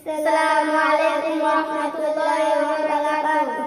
আসসালামু আলাইকুম ওয়া রাহমাতুল্লাহি ওয়া বারাকাতুহু।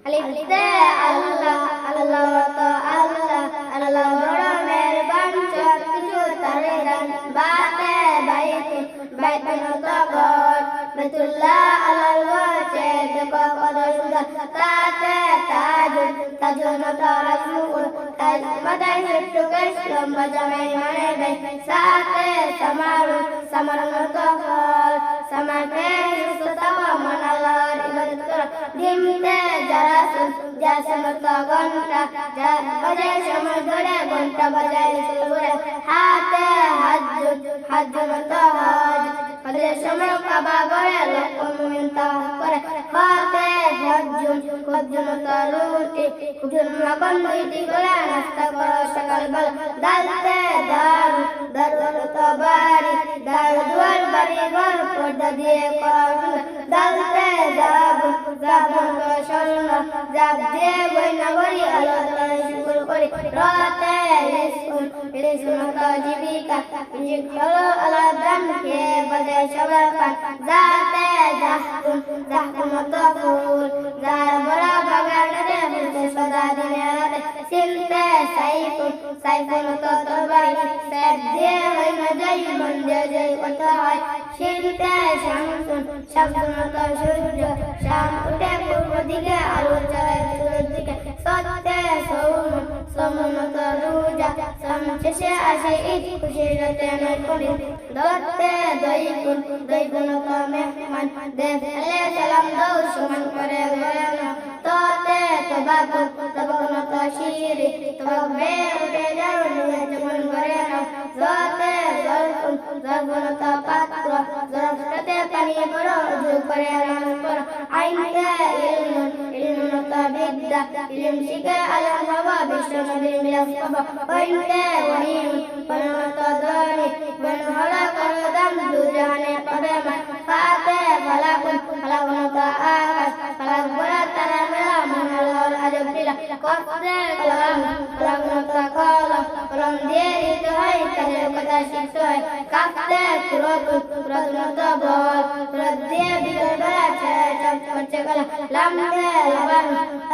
আলিফ তে আল্লাহ আল্লাহ তো আল্লাহ আল্লাহ বড় মেহেরবান সব কিছু তারে দান। বাতে বাইতুন বাইতুন তো ঘর বাইতুল্লাহ আল্লাহর ওয়াজে দেখো কত সুন্দর। তাতে তাজুন তাজুন তো রাসূল তাজ মাথায় ছোট্ট কেশ লম্বা জামাই মানে ভাই। সাথে সামারুন সামারুন তো ফল সামাকে সুস্থতা মন আল্লাহর ইবাদত করো। দিনতে জারাসুন জাসুন তো ঘন্টা যা বাজে সময় ধরে ঘন্টা বাজায় সুরে। হাতে হাজ্জুন হাজ্জুন তো হজ হজের সময় কাবা ঘরে লোক মুমিন তাওয়াফ করে। হাতে হজ্জুন হজ্জুন তো রুটি হুজুর মাখন দুইটি করে নাস্তা করো সকালবেলা। দালতে দারু দারুন তো বাড়ি দারু দুয়ার বাড়ি ঘর পর্দা দিয়ে করো। দালতে জাবুন জাবুন তো স্বর্ণ জাব দিয়ে বইনা করি আল্লাহ তাআলার শুকর করি। রাতে রিজকুন রিজকুন তো জীবিকা রিজিক হলো আল্লাহর দান খেয়ে বাজায় সবার পান। যাতে জাহতুন জাহতুন তো ফুল যার বড় বাগানে ফুলছে সদা দিনে রাতে। সিনতে সাইফুন সাইফুন তো তরবারি সাইফ দিয়ে হয় না যাই মন দিয়ে যাই কথা হয়। সিনতে শামসুন শামসুন তো সূর্য শাম উঠে পূর্ব দিকে আলো চায় চতুর দিকে। সত্যে সৌমুন সৌমুন তো রোজা সাম শেষে আসে ঈদ খুশির রাতে নয় করি। ধরতে দইকুন দইকুন তো মেহমান দেব এলে সালাম দাও সমান করে বলানো। তোতে তবাকুন তবাকুন তো শিরি তবে উঠে যাও নিয়ে যেমন করে নাও। যতে জলকুন জলকুন তো পাত্র জলটাতে পানি পড়ো উজু করে নামাজ পড়ো। আইনতে ইলমুন ইলমুন তো বিদ্যা ইলম শিখে আলম হবা বিশ্ব নবীর মিরাজ পাবা। হইতে ওয়াহিন ওয়াহিন তো ধনী বন হলা করো দাম দু জাহানে পাবে মান। ফাতে ফালাকুন ফালাকুন তো আকাশ ফালাক বড়া তারা মেলা মন আল্লাহর আজব লীলা। কফতে কলম কলম তো কলম কলম দিয়ে লিখতে হয় কাজের কথা শিখতে হয়। কাফতে কুরাতুন কুরাতুন তো বল কুরাত দিয়ে বিকেল বেলা ছেড়ে সব করছে গলা। লামতে লবণ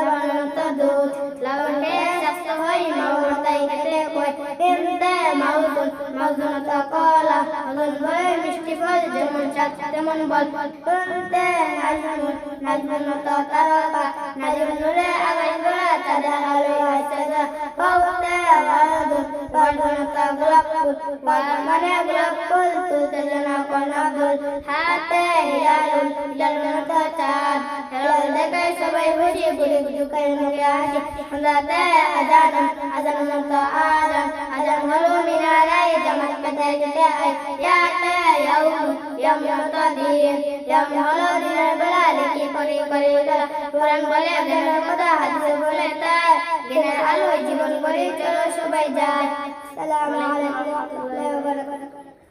লবণ তো দুধ লবণ খেয়ে স্বাস্থ্য হয় মাউর তাই খেতে কয়। ইনতে মাউজুন মাউজুন তো কলা মাউজুন বলে মিষ্টি ফল যেমন স্বাদ তেমন বল। ইনতে নাজমুন নাজমুন তো তারকা নাজম নূরে আগাই গোলা চাঁদের আলো আসে যা। পাউতে ওয়াদুন ওয়াদুন তো গোলাপ ফুল ওয়াদ মানে গোলাপ ফুল তুলতে জানা কোন আব্দুল। হাতে হিলালুন হিলালুন তো চাঁদ হেলাল দেখে সবাই খুশি গুলি ঝুঁকায় মুখে হাসি। হামদাতে আজান আজান তো আজান আজান হলো মিনারায় জামাত পেতে যেতে আয়। ইয়াতে ইয়াউম ইয়াউম তো দিন ইয়াউম হলো দিনের বেলা লিখি করি করি গেলা। কোরআন বলে জ্ঞানের কথা হাদিস বলে তাই জ্ঞানের আলোয় জীবন করি চলো সবাই যায়। আসসালামু আলাইকুম ওয়া রাহমাতুল্লাহি ওয়া বারাকাতুহু।